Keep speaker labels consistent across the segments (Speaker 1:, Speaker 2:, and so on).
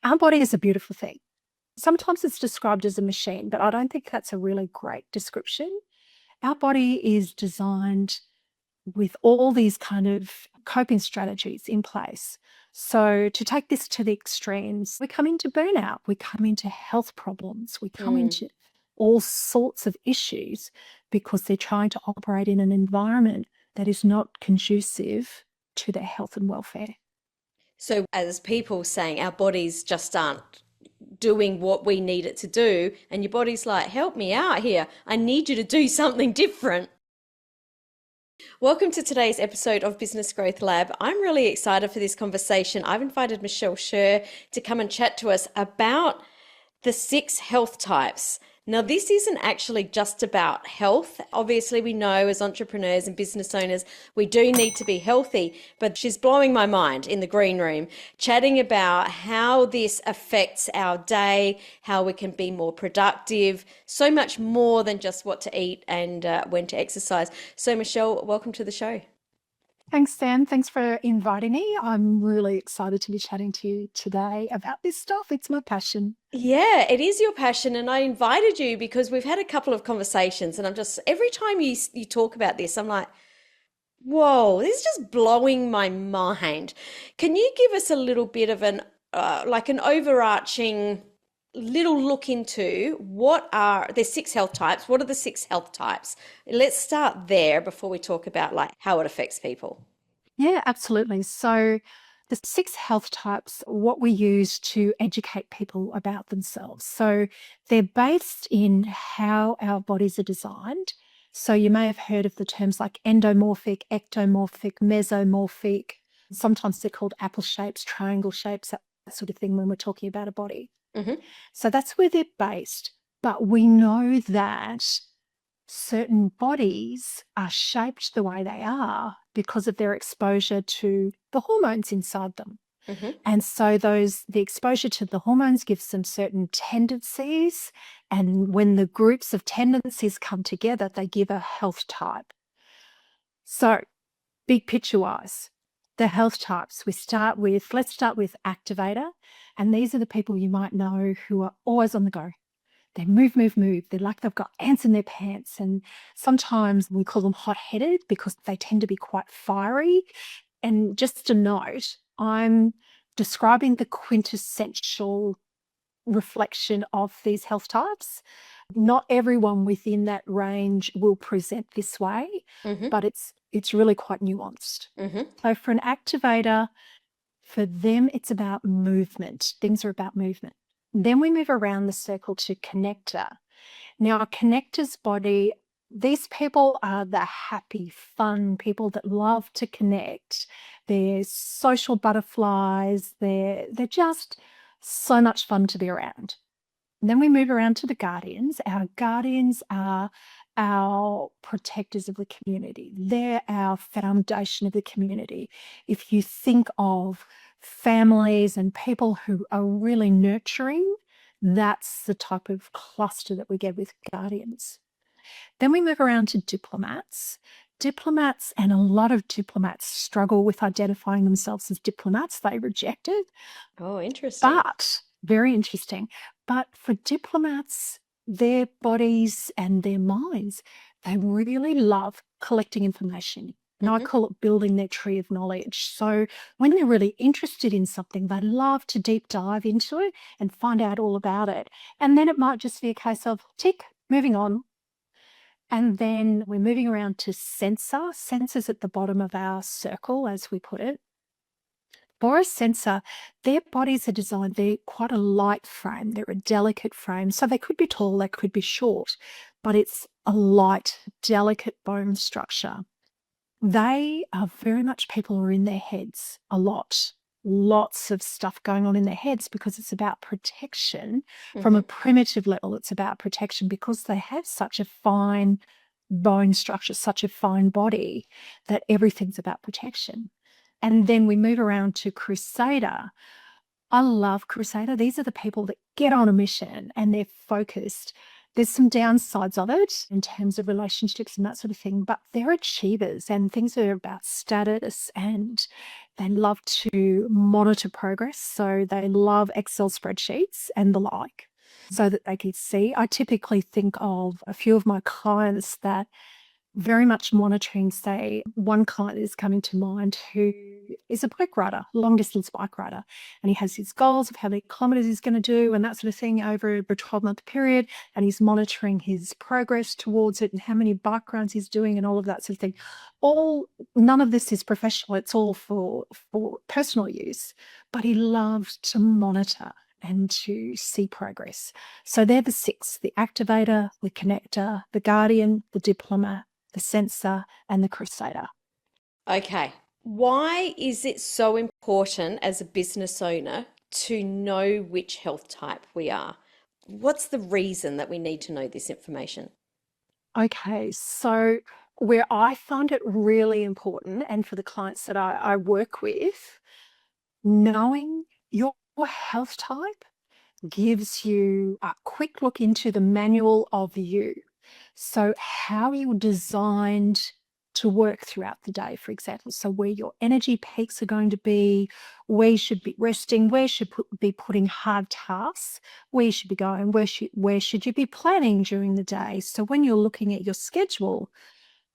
Speaker 1: Our body is a beautiful thing. Sometimes it's described as a machine, but I don't think that's a really great description. Our body is designed with all these kind of coping strategies in place. So to take this to the extremes, we come into burnout, we come into health problems, we come
Speaker 2: Mm.
Speaker 1: into all sorts of issues because they're trying to operate in an environment that is not conducive to their health and welfare.
Speaker 2: So, as people saying, our bodies just aren't doing what we need it to do, and your body's like, help me out here. I need you to do something different. Welcome to today's episode of Business Growth Lab. I'm really excited for this conversation. I've invited Michele Scherr to come and chat to us about the 6 health types. Now, this isn't actually just about health. Obviously, we know as entrepreneurs and business owners, we do need to be healthy, but she's blowing my mind in the green room, chatting about how this affects our day, how we can be more productive, so much more than just what to eat and when to exercise. So, Michele, welcome to the show.
Speaker 1: Thanks, Dan. Thanks for inviting me. I'm really excited to be chatting to you today about this stuff. It's my passion.
Speaker 2: Yeah, it is your passion, and I invited you because we've had a couple of conversations, and I'm just every time you talk about this, I'm like, whoa, this is just blowing my mind. Can you give us a little bit of an like an overarching little look into what are there's 6 health types? What are the 6 health types? Let's start there before we talk about like how it affects people.
Speaker 1: Yeah, absolutely. So, the 6 health types, what we use to educate people about themselves. So, they're based in how our bodies are designed. So, you may have heard of the terms like endomorphic, ectomorphic, mesomorphic. Sometimes they're called apple shapes, triangle shapes, that sort of thing when we're talking about a body.
Speaker 2: Hmm.
Speaker 1: So, that's where they're based. But we know that certain bodies are shaped the way they are because of their exposure to the hormones inside them.
Speaker 2: Hmm.
Speaker 1: And so the exposure to the hormones gives them certain tendencies. And when the groups of tendencies come together, they give a health type. So big picture wise, the health types let's start with activator. And these are the people you might know who are always on the go. They move, move, move. They're like they've got ants in their pants. And sometimes we call them hot headed because they tend to be quite fiery. And just a note, I'm describing the quintessential reflection of these health types. Not everyone within that range will present this way,
Speaker 2: Hmm.
Speaker 1: but it's really quite nuanced.
Speaker 2: Hmm.
Speaker 1: So for an activator, for them, it's about movement. Things are about movement. Then we move around the circle to connector. Now, a connector's body, these people are the happy, fun people that love to connect. They're social butterflies. They're just so much fun to be around. And then we move around to the guardians. Our guardians are our protectors of the community. They're our foundation of the community. If you think of families and people who are really nurturing, that's the type of cluster that we get with guardians. Then we move around to diplomats. Diplomats, and a lot of diplomats struggle with identifying themselves as diplomats. They reject it.
Speaker 2: Oh, interesting.
Speaker 1: But very interesting. But for diplomats, their bodies and their minds, they really love collecting information. And I
Speaker 2: Hmm.
Speaker 1: call it building their tree of knowledge. So when they're really interested in something, they love to deep dive into it and find out all about it. And then it might just be a case of tick, moving on. And then we're moving around to sensor. Sensor's at the bottom of our circle, as we put it. For a sensor, their bodies are designed, they're quite a light frame, they're a delicate frame. So they could be tall, they could be short, but it's a light, delicate bone structure. They are very much people who are in their heads a lot. Lots of stuff going on in their heads because it's about protection. From a
Speaker 2: Hmm.
Speaker 1: primitive level, it's about protection because they have such a fine bone structure, such a fine body that everything's about protection. And then we move around to Crusader. I love Crusader. These are the people that get on a mission and they're focused. There's some downsides of it in terms of relationships and that sort of thing, but they're achievers and things are about status and They love to monitor progress. So they love Excel spreadsheets and the like so that they can see. I typically think of a few of my clients that very much monitoring, say, one client is coming to mind who is a bike rider, long distance bike rider, and he has his goals of how many kilometers he's going to do and that sort of thing over a 12-month period. And he's monitoring his progress towards it and how many bike rides he's doing and all of that sort of thing. None of this is professional. It's all for personal use, but he loves to monitor and to see progress. So they're the six: the activator, the connector, the guardian, the diplomat, the sensor, and the crusader.
Speaker 2: Okay. Why is it so important as a business owner to know which health type we are? What's the reason that we need to know this information?
Speaker 1: Okay, so where I find it really important, and for the clients that I work with, knowing your health type gives you a quick look into the manual of you. So, how you're designed to work throughout the day, for example. So, where your energy peaks are going to be, where you should be resting, where you should be putting hard tasks, where you should be going, where should you be planning during the day. So, when you're looking at your schedule,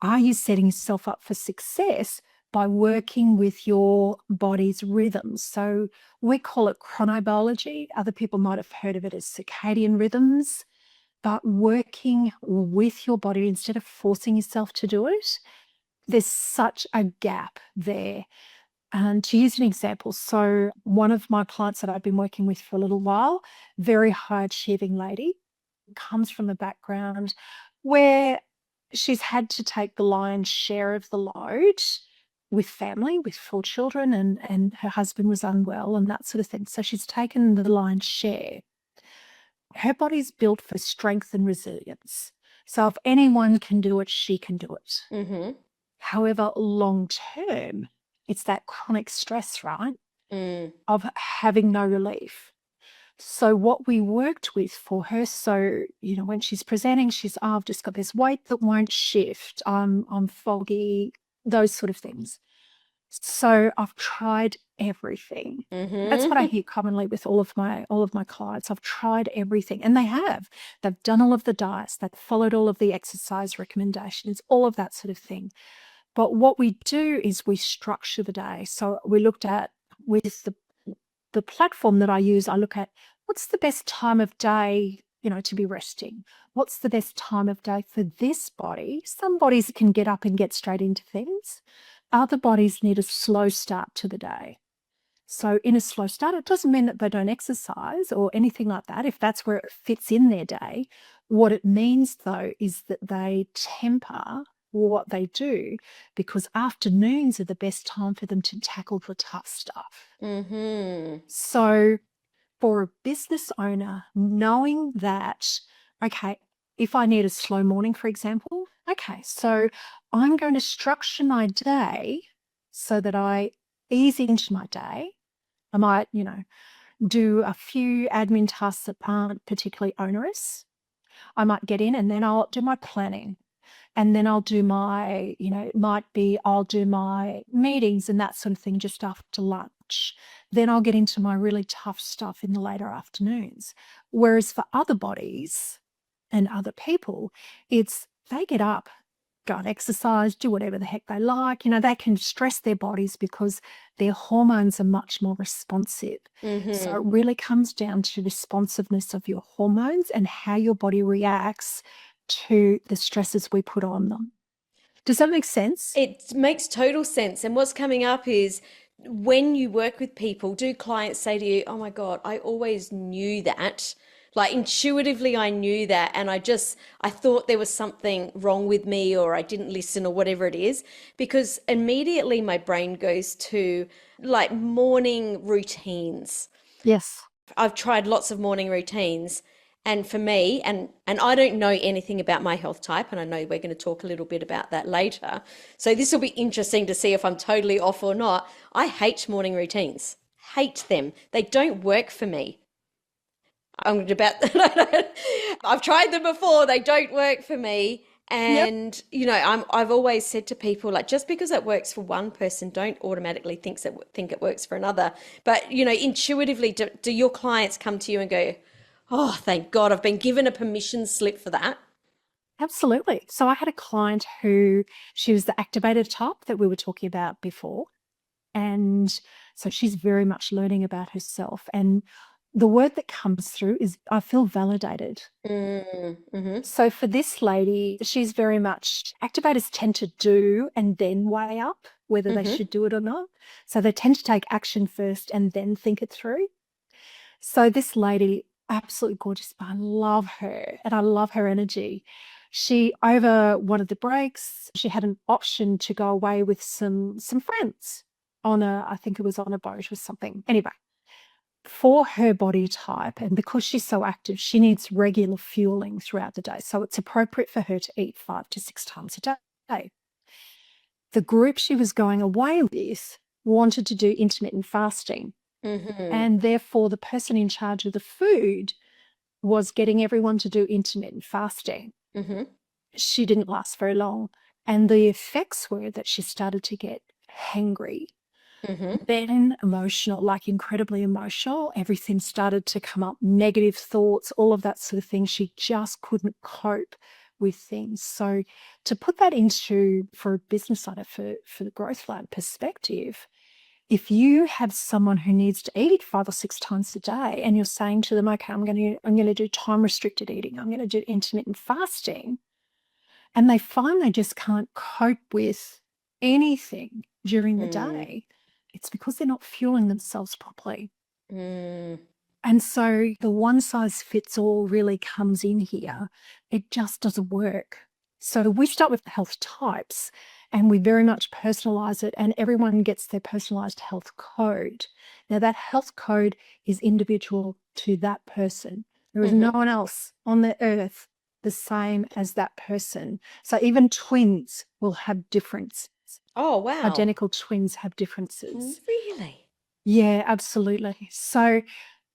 Speaker 1: are you setting yourself up for success by working with your body's rhythms? So we call it chronobiology. Other people might have heard of it as circadian rhythms, but working with your body instead of forcing yourself to do it, there's such a gap there. And to use an example, so one of my clients that I've been working with for a little while, very high achieving lady, comes from a background where she's had to take the lion's share of the load with family, with 4 children, and her husband was unwell and that sort of thing. So she's taken the lion's share. Her body's built for strength and resilience. So if anyone can do it, she can do it.
Speaker 2: Mm-hmm.
Speaker 1: However, long term, it's that chronic stress, right?
Speaker 2: Mm.
Speaker 1: Of having no relief. So what we worked with for her, so, when she's presenting, I've just got this weight that won't shift. I'm foggy, those sort of things. So I've tried everything. That's what I
Speaker 2: Mm-hmm.
Speaker 1: hear commonly with all of my clients. I've tried everything, and they have. They've done all of the diets, they've followed all of the exercise recommendations, all of that sort of thing. But what we do is we structure the day. So we looked at with the platform that I use, I look at what's the best time of day, to be resting. What's the best time of day for this body? Some bodies can get up and get straight into things. Other bodies need a slow start to the day. So in a slow start, it doesn't mean that they don't exercise or anything like that, if that's where it fits in their day. What it means, though, is that they temper what they do, because afternoons are the best time for them to tackle the tough stuff.
Speaker 2: Mm-hmm.
Speaker 1: So for a business owner, knowing that, okay, if I need a slow morning, for example, okay, so I'm going to structure my day so that I ease into my day. I might, do a few admin tasks that aren't particularly onerous. I might get in and then I'll do my planning. And then I'll do my, it might be I'll do my meetings and that sort of thing just after lunch. Then I'll get into my really tough stuff in the later afternoons. Whereas for other bodies and other people, it's they get up, go and exercise, do whatever the heck they like. They can stress their bodies because their hormones are much more responsive. So
Speaker 2: Mm-hmm.
Speaker 1: it really comes down to responsiveness of your hormones and how your body reacts to the stresses we put on them. Does that make sense?
Speaker 2: It makes total sense. And what's coming up is when you work with people, do clients say to you, "Oh my God, I always knew that." Like intuitively, I knew that. And I thought there was something wrong with me or I didn't listen or whatever it is. Because immediately my brain goes to like morning routines.
Speaker 1: Yes.
Speaker 2: I've tried lots of morning routines. And for me, and I don't know anything about my health type, and I know we're going to talk a little bit about that later. So this will be interesting to see if I'm totally off or not. I hate morning routines. Hate them. They don't work for me. I'm about I've tried them before, they don't work for me.
Speaker 1: Yep.
Speaker 2: And I've always said to people, like, just because it works for one person, don't automatically think it works for another. But intuitively, do your clients come to you and go, "Oh, thank God, I've been given a permission slip for that"?
Speaker 1: Absolutely. So I had a client who she was the activated type that we were talking about before. And so she's very much learning about herself. And the word that comes through is, I feel validated.
Speaker 2: Mm-hmm.
Speaker 1: So for this lady, she's very much, activators tend to do and then weigh up whether they
Speaker 2: Mm-hmm.
Speaker 1: should do it or not. So they tend to take action first and then think it through. So this lady, absolutely gorgeous. I love her and I love her energy. She, over one of the breaks, she had an option to go away with some friends on I think it was on a boat or something. Anyway, for her body type, and because she's so active, she needs regular fueling throughout the day. So it's appropriate for her to eat 5 to 6 times a day. The group she was going away with wanted to do intermittent fasting.
Speaker 2: Mm-hmm.
Speaker 1: And therefore, the person in charge of the food was getting everyone to do intermittent fasting.
Speaker 2: Mm-hmm.
Speaker 1: She didn't last very long. And the effects were that she started to get hangry,
Speaker 2: Mm-hmm.
Speaker 1: then emotional, like incredibly emotional. Everything started to come up, negative thoughts, all of that sort of thing. She just couldn't cope with things. So to put that into, for a business owner, for the growth lab perspective, if you have someone who needs to eat 5 or 6 times a day and you're saying to them, okay, I'm going to do time restricted eating, I'm going to do intermittent fasting, and they find they just can't cope with anything during the
Speaker 2: Mm-hmm.
Speaker 1: day, it's because they're not fueling themselves properly.
Speaker 2: Mm-hmm.
Speaker 1: And so the one size fits all really comes in here. It just doesn't work. So we start with the health types and we very much personalize it, and everyone gets their personalized health code. Now, that health code is individual to that person. There is no
Speaker 2: Mm-hmm.
Speaker 1: one else on the earth the same as that person. So even twins will have differences.
Speaker 2: Oh, wow.
Speaker 1: Identical twins have differences.
Speaker 2: Really?
Speaker 1: Yeah, absolutely. So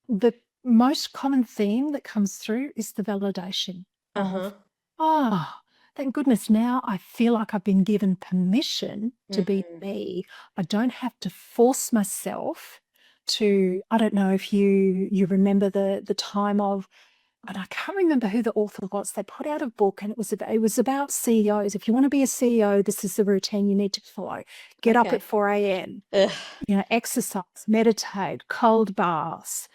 Speaker 1: the most common theme that comes through is the validation
Speaker 2: Uh-huh.
Speaker 1: of, oh, thank goodness now I feel like I've been given permission to be
Speaker 2: Mm-hmm.
Speaker 1: me. I don't have to force myself to, I don't know if you remember the time of, and I can't remember who the author was. They put out a book and it was about CEOs. If you want to be a CEO, this is the routine you need to follow. Get up at
Speaker 2: Okay.
Speaker 1: 4 a.m.,
Speaker 2: Ugh.
Speaker 1: exercise, meditate, cold baths,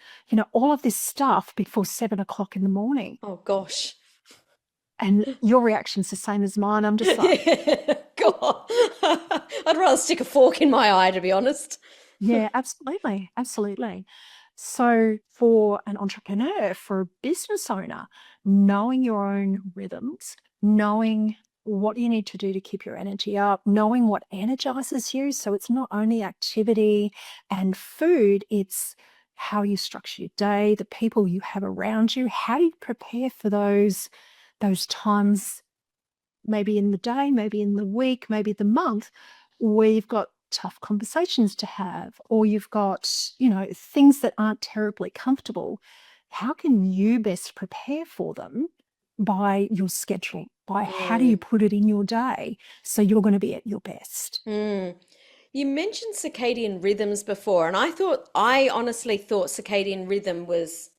Speaker 1: all of this stuff before 7 o'clock in the morning.
Speaker 2: Oh, gosh.
Speaker 1: And your reaction's the same as mine. I'm just like,
Speaker 2: God. I'd rather stick a fork in my eye, to be honest.
Speaker 1: yeah, absolutely. Absolutely. So for an entrepreneur, for a business owner, knowing your own rhythms, knowing what you need to do to keep your energy up, knowing what energizes you. So it's not only activity and food, it's how you structure your day, the people you have around you. How do you prepare for those times, maybe in the day, maybe in the week, maybe the month, where you've got tough conversations to have, or you've got, things that aren't terribly comfortable. How can you best prepare for them by your schedule? By how do you
Speaker 2: Mm,
Speaker 1: put it in your day so you're going to be at your best?
Speaker 2: mm. You mentioned circadian rhythms before, and I honestly thought circadian rhythm was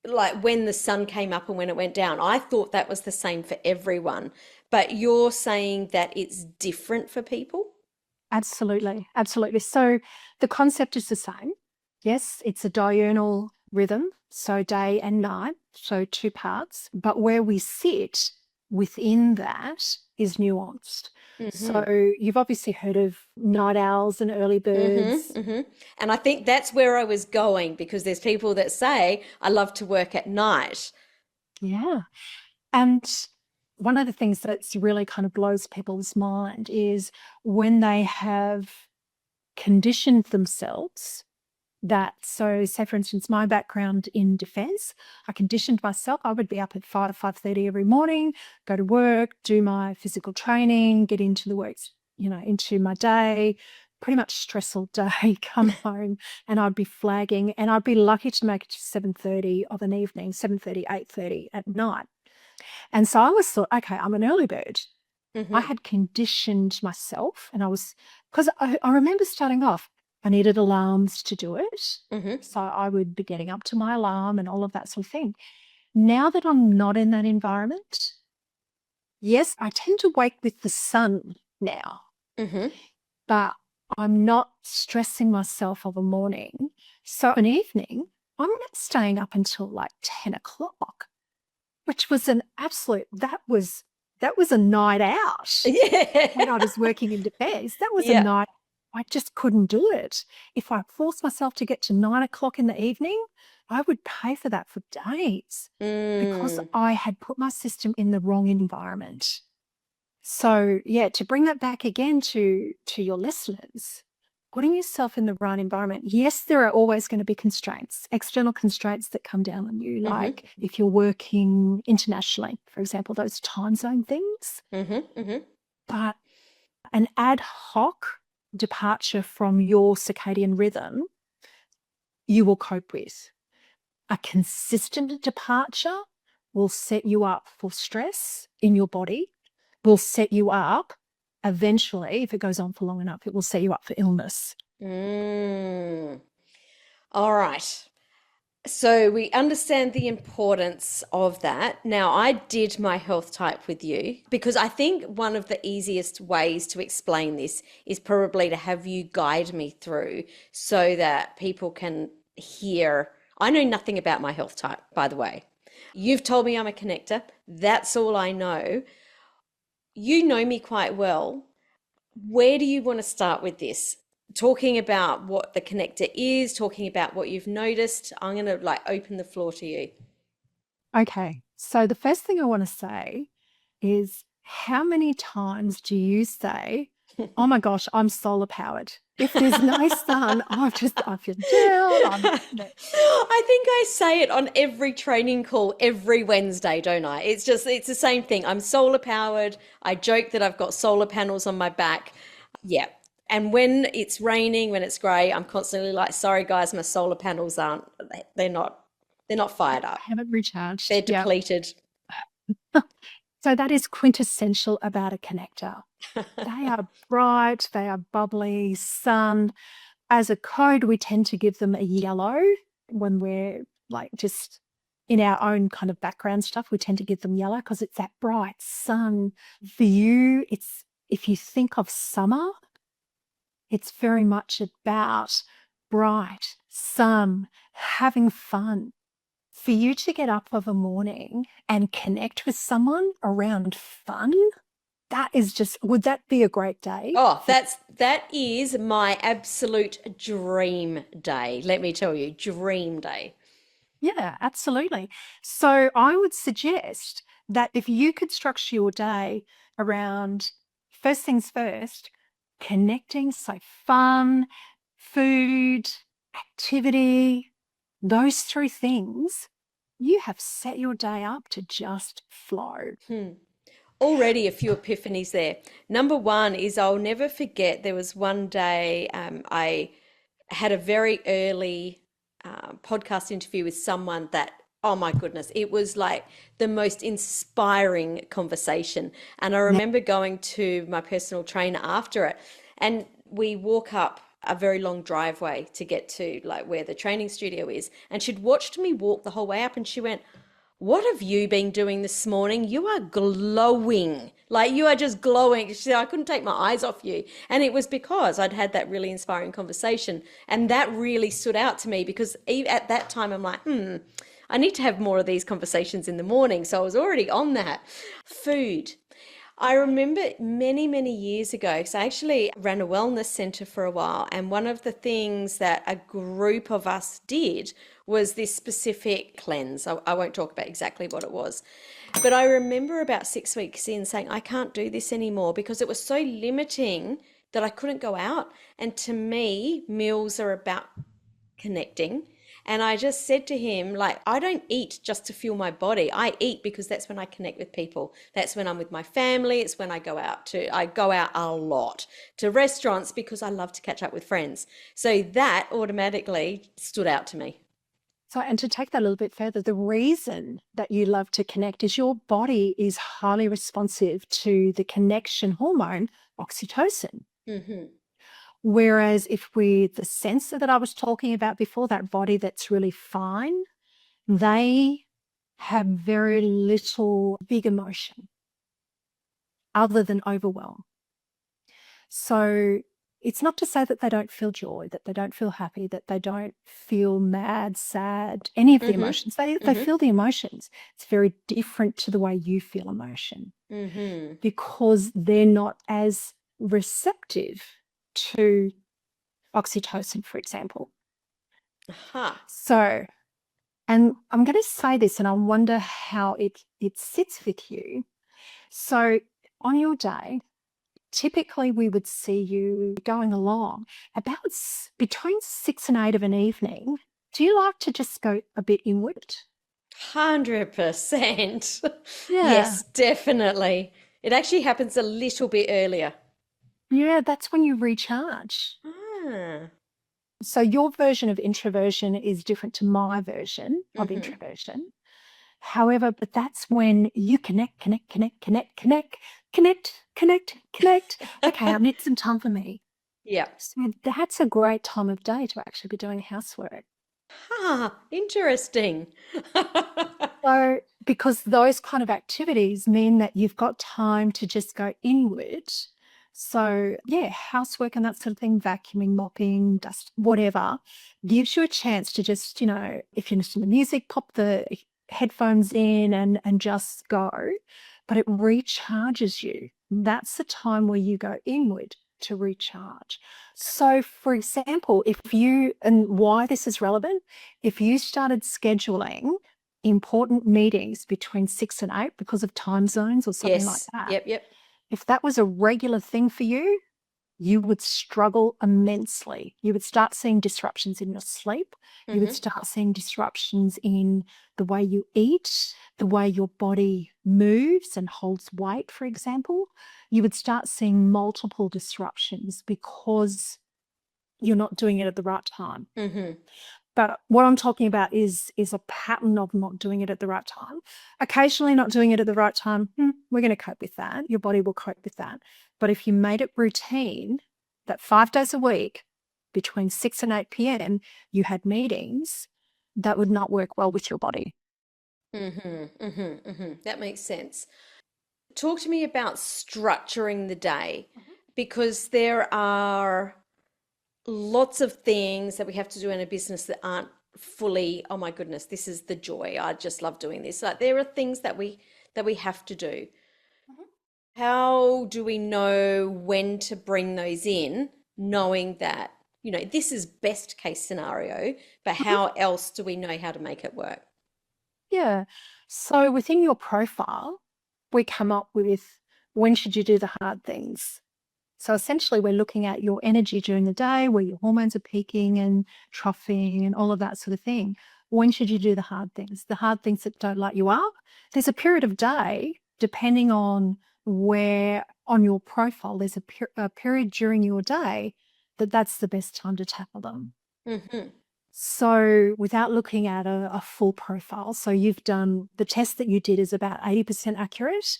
Speaker 2: like when the sun came up and when it went down. I thought that was the same for everyone. But you're saying that it's different for people?
Speaker 1: Absolutely. Absolutely. So the concept is the same. Yes, it's a diurnal rhythm, so day and night, so two parts. But where we sit within that is nuanced.
Speaker 2: Mm-hmm.
Speaker 1: So you've obviously heard of night owls and early
Speaker 2: Mm-hmm.
Speaker 1: birds.
Speaker 2: Mm-hmm. And I think that's where I was going because there's people that say I love to work at night.
Speaker 1: Yeah. And one of the things that's really kind of blows people's mind is when they have conditioned themselves that. So say for instance, my background in defense, I conditioned myself. I would be up at 5 to 5:30 every morning, go to work, do my physical training, get into the works, into my day, pretty much stressful day, come home and I'd be flagging, and I'd be lucky to make it to 7:30 of an evening, 7:30, 8:30 at night. And so I always thought, okay, I'm an early bird. I
Speaker 2: Mm-hmm.
Speaker 1: had conditioned myself, and because I remember starting off, I needed alarms to do it.
Speaker 2: Mm-hmm.
Speaker 1: So I would be getting up to my alarm and all of that sort of thing. Now that I'm not in that environment, yes, I tend to wake with the sun now,
Speaker 2: Mm-hmm.
Speaker 1: but I'm not stressing myself of a morning. So an evening, I'm not staying up until like 10 o'clock, which was that was a night out when I
Speaker 2: Yeah.
Speaker 1: was working in defense. That was a
Speaker 2: Yeah.
Speaker 1: night I just couldn't do it. If I forced myself to get to 9 o'clock in the evening, I would pay for that for days because
Speaker 2: Mm.
Speaker 1: I had put my system in the wrong environment. So yeah, to bring that back again to your listeners, putting yourself in the right environment. Yes, there are always going to be constraints, external constraints that come down on you,
Speaker 2: Mm-hmm.
Speaker 1: like if you're working internationally, for example, those time zone things.
Speaker 2: Mm-hmm. Mm-hmm.
Speaker 1: But an ad hoc departure from your circadian rhythm, you will cope with. A consistent departure will set you up for stress in your body, will set you up eventually, if it goes on for long enough, it will set you up for illness.
Speaker 2: Mm. All right. So we understand the importance of that. Now, I did my health type with you because I think one of the easiest ways to explain this is probably to have you guide me through so that people can hear. I know nothing about my health type, by the way. You've told me I'm a connector. That's all I know. You know me quite well. Where do you want to start with this? Talking about what the connector is, talking about what you've noticed. I'm going to like open the floor to you.
Speaker 1: Okay, so the first thing I want to say is how many times do you say, oh my gosh, I'm solar powered? If there's no sun, I feel down.
Speaker 2: I think I say it on every training call every Wednesday, don't I? It's the same thing. I'm solar powered. I joke that I've got solar panels on my back. Yeah. And when it's raining, when it's grey, I'm constantly like, sorry guys, my solar panels aren't, they're not, they're not fired up.
Speaker 1: Haven't
Speaker 2: They're
Speaker 1: recharged. Yeah.
Speaker 2: depleted.
Speaker 1: So that is quintessential about a connector. They are bright, they are bubbly, sun. As a code, we tend to give them a yellow when we're like just in our own kind of background stuff. We tend to give them yellow because it's that bright sun. For you, it's if you think of summer, it's very much about bright sun, having fun. For you to get up of a morning and connect with someone around fun, that is just, would that be a great day?
Speaker 2: Oh, that is my absolute dream day. Let me tell you, dream day.
Speaker 1: Yeah, absolutely. So I would suggest that if you could structure your day around first things first, connecting, so fun, food, activity, those three things, you have set your day up to just flow.
Speaker 2: Hmm. Already a few epiphanies there. Number one is I'll never forget there was one day I had a very early podcast interview with someone that, oh my goodness, it was like the most inspiring conversation. And I
Speaker 1: Now,
Speaker 2: remember going to my personal trainer after it, and we walk up a very long driveway to get to like where the training studio is. And she'd watched me walk the whole way up, and she went, what have you been doing this morning? You are glowing. Like you are just glowing. She said, I couldn't take my eyes off you. And it was because I'd had that really inspiring conversation. And that really stood out to me because at that time I'm like, I need to have more of these conversations in the morning. So I was already on that. Food. I remember many, many years ago, because I actually ran a wellness center for a while, and one of the things that a group of us did was this specific cleanse. I won't talk about exactly what it was, but I remember about 6 weeks in saying, I can't do this anymore because it was so limiting that I couldn't go out. And to me, meals are about connecting. And I just said to him, like, I don't eat just to fuel my body. I eat because that's when I connect with people. That's when I'm with my family. It's when I go out a lot to restaurants because I love to catch up with friends. So that automatically stood out to me.
Speaker 1: So, and to take that a little bit further, the reason that you love to connect is your body is highly responsive to the connection hormone, oxytocin.
Speaker 2: Mm-hmm.
Speaker 1: Whereas the sensor that I was talking about before, that body that's really fine, they have very little big emotion other than overwhelm. So it's not to say that they don't feel joy, that they don't feel happy, that they don't feel mad, sad, any of the
Speaker 2: Mm-hmm.
Speaker 1: emotions. They
Speaker 2: Mm-hmm.
Speaker 1: feel the emotions. It's very different to the way you feel emotion
Speaker 2: Mm-hmm.
Speaker 1: because they're not as receptive to oxytocin, for example.
Speaker 2: Aha.
Speaker 1: So, and I'm going to say this and I wonder how it sits with you. So on your day, typically we would see you going along about between 6 and 8 of an evening. Do you like to just go a bit inward?
Speaker 2: 100%.
Speaker 1: Yeah.
Speaker 2: Yes, definitely. It actually happens a little bit earlier.
Speaker 1: Yeah, that's when you recharge.
Speaker 2: Ah.
Speaker 1: So your version of introversion is different to my version of
Speaker 2: Mm-hmm.
Speaker 1: introversion. However, but that's when you connect, connect, connect, connect, connect, connect, connect, connect. Okay, I need some time for me.
Speaker 2: Yeah.
Speaker 1: So that's a great time of day to actually be doing housework.
Speaker 2: Ah, interesting.
Speaker 1: So, because those kind of activities mean that you've got time to just go inward. So, yeah, housework and that sort of thing, vacuuming, mopping, dust, whatever, gives you a chance to just, if you listen to music, pop the headphones in and just go. But it recharges you. That's the time where you go inward to recharge. So, for example, and why this is relevant, if you started scheduling important meetings between 6 and 8 because of time zones or something like
Speaker 2: Yes.
Speaker 1: that.
Speaker 2: Yep, yep.
Speaker 1: If that was a regular thing for you, you would struggle immensely. You would start seeing disruptions in your sleep. You would
Speaker 2: Mm-hmm.
Speaker 1: start seeing disruptions in the way you eat, the way your body moves and holds weight, for example. You would start seeing multiple disruptions because you're not doing it at the right time.
Speaker 2: Mm-hmm.
Speaker 1: But what I'm talking about is a pattern of not doing it at the right time. Occasionally not doing it at the right time, we're going to cope with that. Your body will cope with that. But if you made it routine that 5 days a week between 6 and 8 p.m. you had meetings, that would not work well with your body.
Speaker 2: Mm-hmm. Mm-hmm. Mm-hmm. That makes sense. Talk to me about structuring the day because there are lots of things that we have to do in a business that aren't fully, oh my goodness, this is the joy. I just love doing this. Like there are things that we have to do. How do we know when to bring those in, knowing that, this is best case scenario, but
Speaker 1: Mhm.
Speaker 2: how else do we know how to make it work?
Speaker 1: Yeah. So within your profile, we come up with when should you do the hard things? So essentially, we're looking at your energy during the day, where your hormones are peaking and troughing and all of that sort of thing. When should you do the hard things? The hard things that don't light you up. There's a period of day, depending on where on your profile, there's a period during your day that's the best time to tackle them.
Speaker 2: Mm-hmm.
Speaker 1: So without looking at a full profile, so you've done the test that you did is about 80% accurate,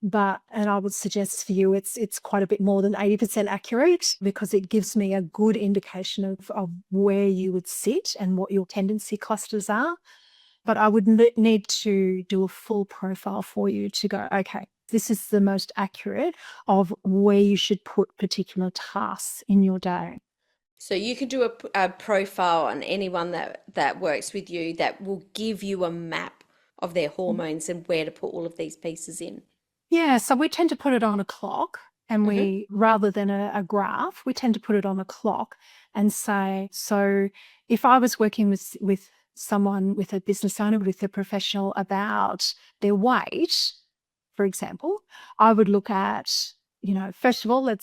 Speaker 1: and I would suggest for you it's quite a bit more than 80% accurate because it gives me a good indication of where you would sit and what your tendency clusters are. But I would need to do a full profile for you to go, okay, this is the most accurate of where you should put particular tasks in your day.
Speaker 2: So you can do a profile on anyone that works with you that will give you a map of their hormones and where to put all of these pieces in.
Speaker 1: Yeah, so we tend to put it on a clock and
Speaker 2: Mm-hmm.
Speaker 1: rather than a graph, we tend to put it on a clock and say, so if I was working with someone, with a business owner, with a professional about their weight, for example, I would look at, first of all,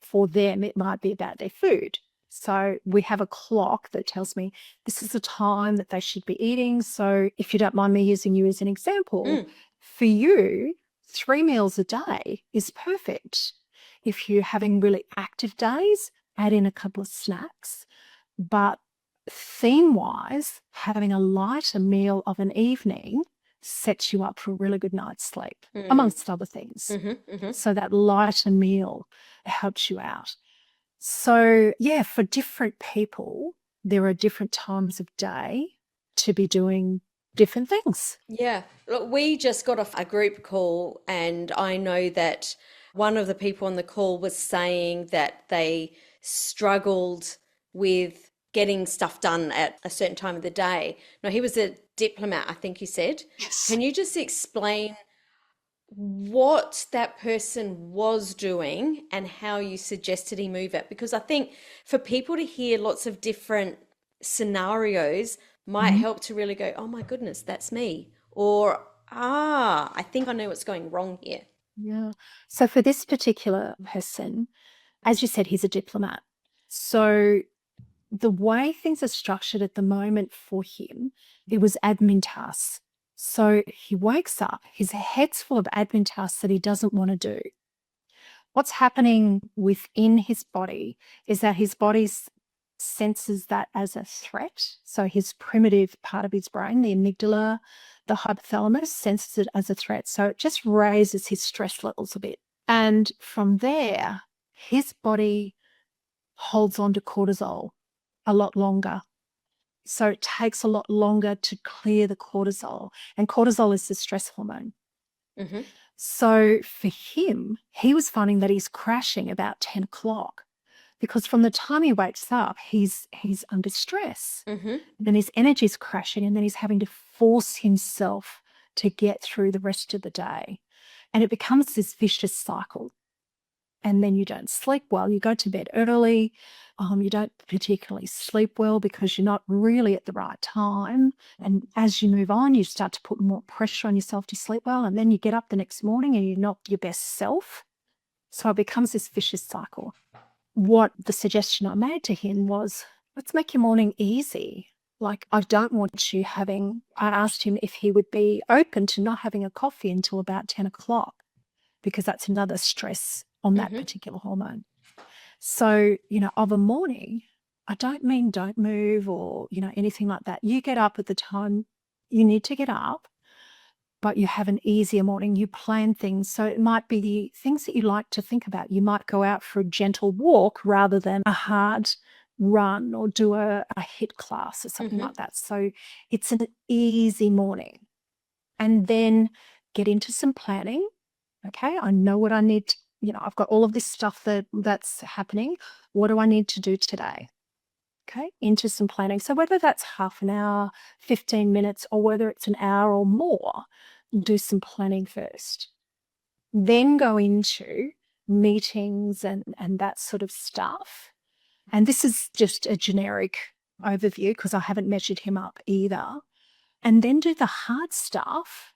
Speaker 1: for them, it might be about their food. So we have a clock that tells me this is the time that they should be eating. So if you don't mind me using you as an example,
Speaker 2: Mm.
Speaker 1: for you, 3 meals a day is perfect. If you're having really active days, add in a couple of snacks. But theme-wise, having a lighter meal of an evening sets you up for a really good night's sleep, amongst other things. So that lighter meal helps you out. So, yeah, for different people, there are different times of day to be doing different things.
Speaker 2: Yeah. Look, we just got off a group call, and I know that one of the people on the call was saying that they struggled with getting stuff done at a certain time of the day. No, he was a diplomat, I think you said.
Speaker 1: Yes.
Speaker 2: Can you just explain what that person was doing and how you suggested he move it? Because I think for people to hear lots of different scenarios might
Speaker 1: Mhm.
Speaker 2: help to really go, oh my goodness, that's me. Or, ah, I think I know what's going wrong here.
Speaker 1: Yeah. So for this particular person, as you said, he's a diplomat. So the way things are structured at the moment for him, it was admin tasks. So he wakes up, his head's full of admin tasks that he doesn't want to do. What's happening within his body is that his body senses that as a threat. So his primitive part of his brain, the amygdala, the hypothalamus, senses it as a threat. So it just raises his stress levels a bit. And from there, his body holds on to cortisol a lot longer. So it takes a lot longer to clear the cortisol. And cortisol is the stress hormone.
Speaker 2: Mm-hmm.
Speaker 1: So for him, he was finding that he's crashing about 10 o'clock because from the time he wakes up, he's under stress.
Speaker 2: Mm-hmm.
Speaker 1: Then his energy's crashing, and then he's having to force himself to get through the rest of the day. And it becomes this vicious cycle. And then you don't sleep well. You go to bed early. You don't particularly sleep well because you're not really at the right time. And as you move on, you start to put more pressure on yourself to sleep well. And then you get up the next morning and you're not your best self. So it becomes this vicious cycle. What the suggestion I made to him was, let's make your morning easy. Like, I don't want you having, I asked him if he would be open to not having a coffee until about 10 o'clock, because that's another stress on that
Speaker 2: Mm-hmm.
Speaker 1: particular hormone. So, of a morning, I don't mean don't move or, anything like that. You get up at the time you need to get up, but you have an easier morning. You plan things. So it might be the things that you like to think about. You might go out for a gentle walk rather than a hard run or do a HIIT class or something
Speaker 2: Mm-hmm.
Speaker 1: like that. So it's an easy morning. And then get into some planning. Okay, I know what I need to, I've got all of this stuff that's happening. What do I need to do today? Okay, into some planning. So whether that's half an hour, 15 minutes, or whether it's an hour or more, do some planning first. Then go into meetings and that sort of stuff. And this is just a generic overview because I haven't measured him up either. And then do the hard stuff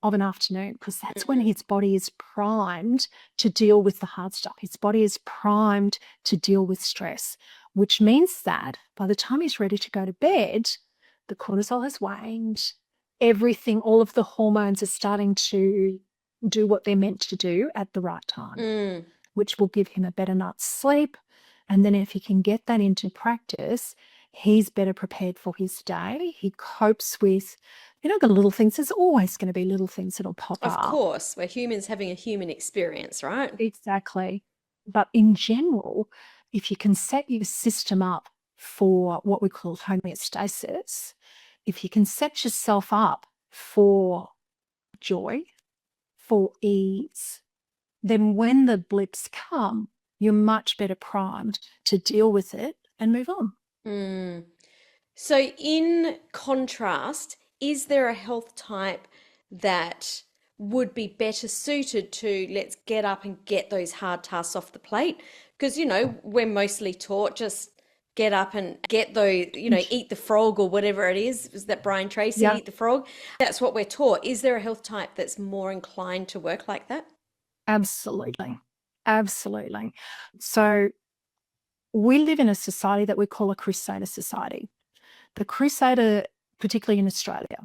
Speaker 1: of an afternoon, because that's when
Speaker 2: Mm-hmm.
Speaker 1: his body is primed to deal with the hard stuff. His body is primed to deal with stress, which means that by the time he's ready to go to bed, the cortisol has waned. Everything, all of the hormones are starting to do what they're meant to do at the right time,
Speaker 2: Mm.
Speaker 1: which will give him a better night's sleep. And then if he can get that into practice, he's better prepared for his day. He copes with, the little things. There's always going to be little things that'll pop
Speaker 2: Of
Speaker 1: up.
Speaker 2: course, we're humans having a human experience, right?
Speaker 1: Exactly. But in general, if you can set your system up for what we call homeostasis, if you can set yourself up for joy, for ease, then when the blips come, you're much better primed to deal with it and move on.
Speaker 2: Mm. So, in contrast, is there a health type that would be better suited to let's get up and get those hard tasks off the plate? Because, we're mostly taught just get up and get those, eat the frog or whatever it is. Was that Brian Tracy,
Speaker 1: Yeah,
Speaker 2: eat the frog? That's what we're taught. Is there a health type that's more inclined to work like that?
Speaker 1: absolutely. Absolutely. So we live in a society that we call a crusader society. The crusader, particularly in Australia.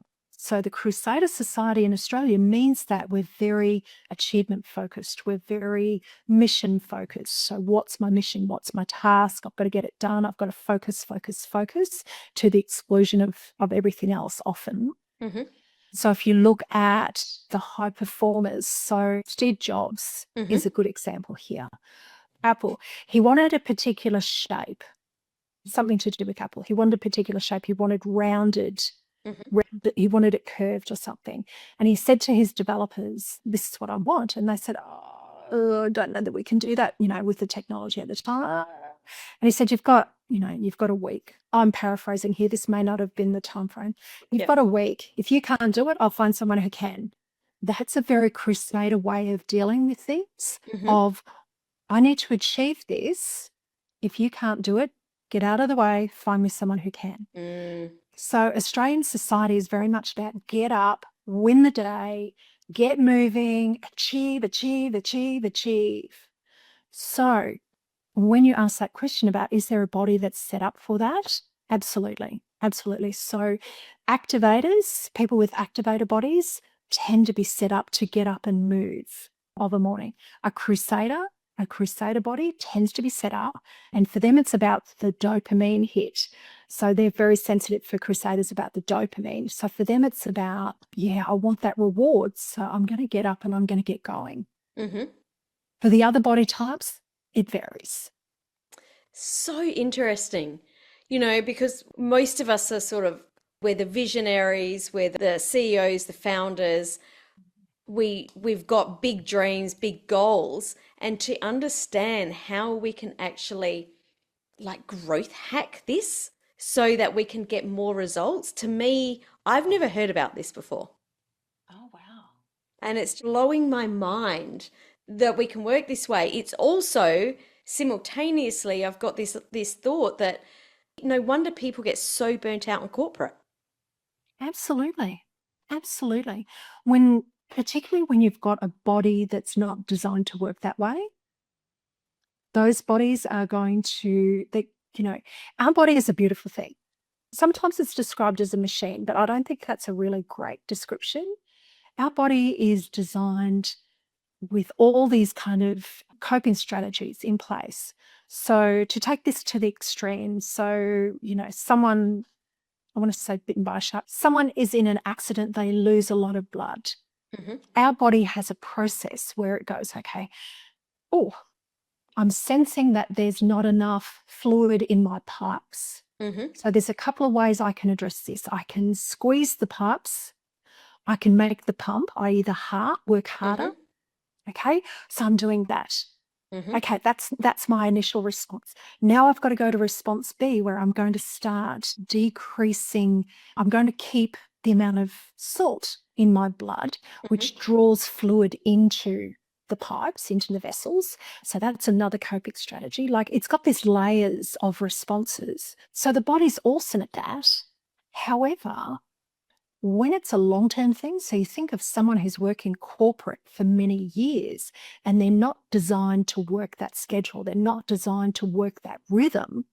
Speaker 1: So the Crusader Society in Australia means that we're very achievement focused. We're very mission focused. So what's my mission? What's my task? I've got to get it done. I've got to focus, focus, focus to the exclusion of everything else often.
Speaker 2: Mm-hmm.
Speaker 1: So if you look at the high performers, so Steve Jobs is a good example here. Apple, he wanted a particular shape, something to do with Apple. He wanted a particular shape. He wanted rounded, he wanted it curved or something. And he said to his developers, this is what I want. And they said, oh, I don't know that we can do that, with the technology at the time. And he said, you've got a week. I'm paraphrasing here. This may not have been the time frame. You've got a week. If you can't do it, I'll find someone who can. That's a very Crusader way of dealing with things of, I need to achieve this. If you can't do it, get out of the way, find me someone who can. So Australian society is very much about get up, win the day, get moving, achieve, achieve, achieve, achieve. So when you ask that question about, is there a body that's set up for that? Absolutely. Absolutely. So activators, people with activator bodies tend to be set up to get up and move of a morning. A crusader body tends to be set up, and for them it's about the dopamine hit. So they're very sensitive for crusaders about the dopamine. So for them it's about, I want that reward, so I'm going to get up and I'm going to get going. For the other body types, it varies.
Speaker 2: So interesting, because most of us are we're the visionaries, we're the CEOs, the founders. We've got big dreams, big goals, and to understand how we can actually growth hack this so that we can get more results. To me, I've never heard about this before.
Speaker 1: Oh, wow.
Speaker 2: And it's blowing my mind that we can work this way. It's also simultaneously, I've got this thought that no wonder people get so burnt out in corporate.
Speaker 1: Absolutely. Absolutely. Particularly when you've got a body that's not designed to work that way, those bodies are going to, our body is a beautiful thing. Sometimes it's described as a machine, but I don't think that's a really great description. Our body is designed with all these kind of coping strategies in place. So to take this to the extreme, so, someone, I want to say bitten by a shark, someone is in an accident, they lose a lot of blood. Our body has a process where it goes, okay, I'm sensing that there's not enough fluid in my pipes. So there's a couple of ways I can address this. I can squeeze the pipes. I can make the pump, i.e. the heart, work harder. Okay, so I'm doing that. Okay, that's my initial response. Now I've got to go to response B, where I'm going to start decreasing. I'm going to keep the amount of salt in my blood, which draws fluid into the pipes, into the vessels. So that's another coping strategy. It's got these layers of responses. So the body's awesome at that. However, when it's a long-term thing, so you think of someone who's worked in corporate for many years and they're not designed to work that schedule, they're not designed to work that rhythm,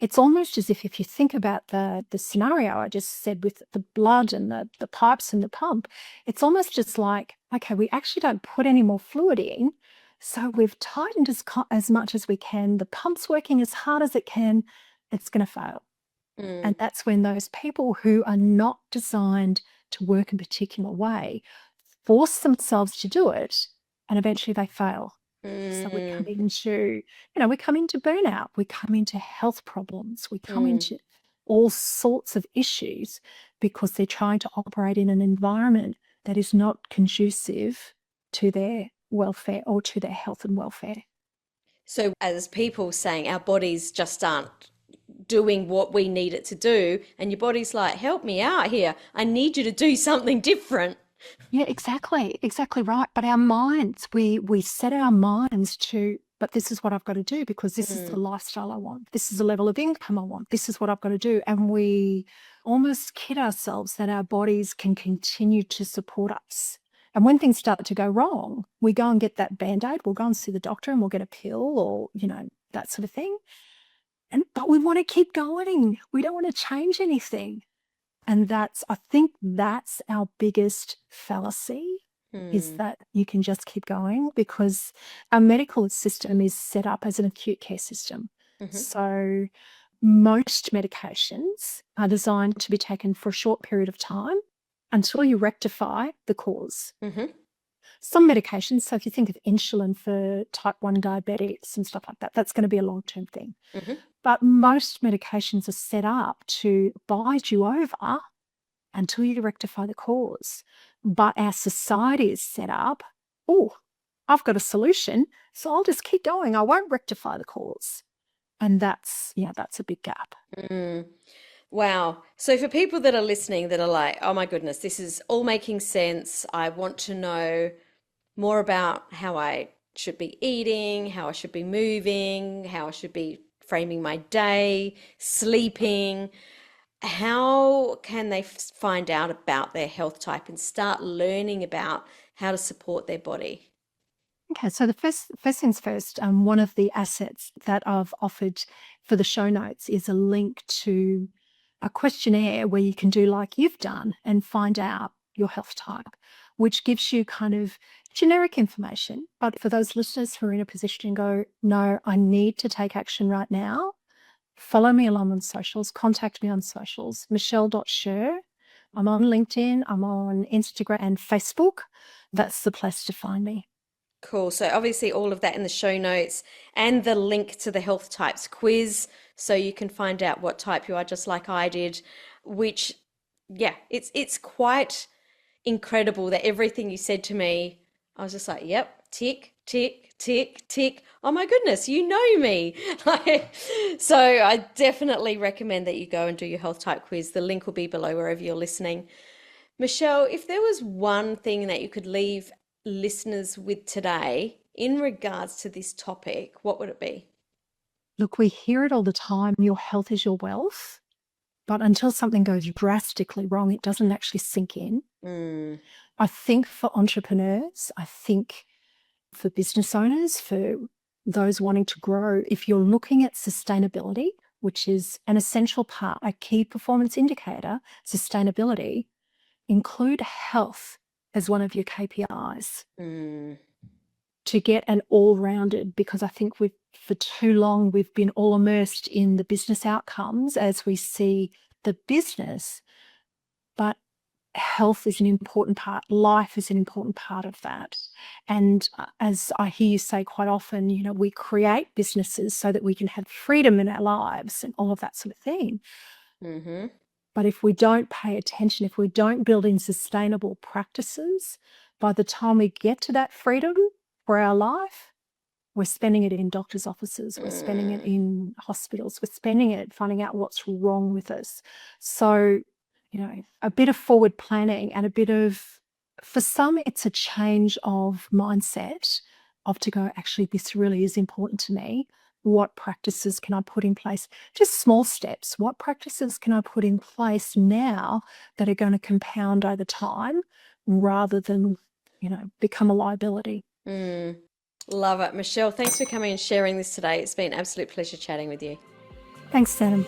Speaker 1: it's almost as if you think about the scenario I just said with the blood and the pipes and the pump, it's almost just like, okay, we actually don't put any more fluid in, so we've tightened as much as we can, the pump's working as hard as it can, it's going to fail. And that's when those people who are not designed to work in a particular way force themselves to do it, and eventually they fail. So we come into burnout, we come into health problems, we come into all sorts of issues because they're trying to operate in an environment that is not conducive to their welfare or to their health and welfare.
Speaker 2: So as people saying our bodies just aren't doing what we need it to do, and your body's like, help me out here, I need you to do something different.
Speaker 1: Yeah, exactly right. But our minds, we set our minds to, but this is what I've got to do because this is the lifestyle I want, this is the level of income I want, this is what I've got to do, and we almost kid ourselves that our bodies can continue to support us. And when things start to go wrong, we go and get that Band-Aid, we'll go and see the doctor and we'll get a pill or that sort of thing. But we want to keep going. We don't want to change anything. And I think that's our biggest fallacy, is that you can just keep going, because our medical system is set up as an acute care system. So most medications are designed to be taken for a short period of time until you rectify the cause. Some medications, so if you think of insulin for type 1 diabetics and stuff like that, that's going to be a long-term thing. But most medications are set up to bide you over until you rectify the cause. But our society is set up, oh, I've got a solution, so I'll just keep going. I won't rectify the cause. And that's a big gap.
Speaker 2: Wow. So for people that are listening that are like, oh my goodness, this is all making sense. I want to know more about how I should be eating, how I should be moving, how I should be framing my day, sleeping. How can they find out about their health type and start learning about how to support their body?
Speaker 1: Okay, so the first things first, one of the assets that I've offered for the show notes is a link to a questionnaire where you can do like you've done and find out your health type, which gives you kind of generic information. But for those listeners who are in a position to go, no, I need to take action right now, follow me along on socials, contact me on socials, Michele.Scherr. I'm on LinkedIn, I'm on Instagram and Facebook. That's the place to find me.
Speaker 2: Cool. So obviously all of that in the show notes and the link to the health types quiz so you can find out what type you are, just like I did, which it's quite incredible that everything you said to me, I was just like, yep, tick, tick, tick, tick. Oh my goodness, you know me. So I definitely recommend that you go and do your health type quiz. The link will be below wherever you're listening. Michele, if there was one thing that you could leave listeners with today in regards to this topic, what would it be?
Speaker 1: Look, we hear it all the time, your health is your wealth. But until something goes drastically wrong, it doesn't actually sink in. I think for entrepreneurs, I think for business owners, for those wanting to grow, if you're looking at sustainability, which is an essential part, a key performance indicator, sustainability, include health as one of your KPIs to get an all-rounded, because I think for too long we've been all immersed in the business outcomes as we see the business, but health is an important part. Life is an important part of that. And as I hear you say quite often, we create businesses so that we can have freedom in our lives and all of that sort of thing. But if we don't pay attention, if we don't build in sustainable practices, by the time we get to that freedom for our life, we're spending it in doctors' offices, we're spending it in hospitals, we're spending it finding out what's wrong with us. So, a bit of forward planning and for some, it's a change of mindset to go, actually, this really is important to me. What practices can I put in place? Just small steps. What practices can I put in place now that are going to compound over time rather than, become a liability?
Speaker 2: Love it. Michele, thanks for coming and sharing this today. It's been an absolute pleasure chatting with you.
Speaker 1: Thanks, Sam.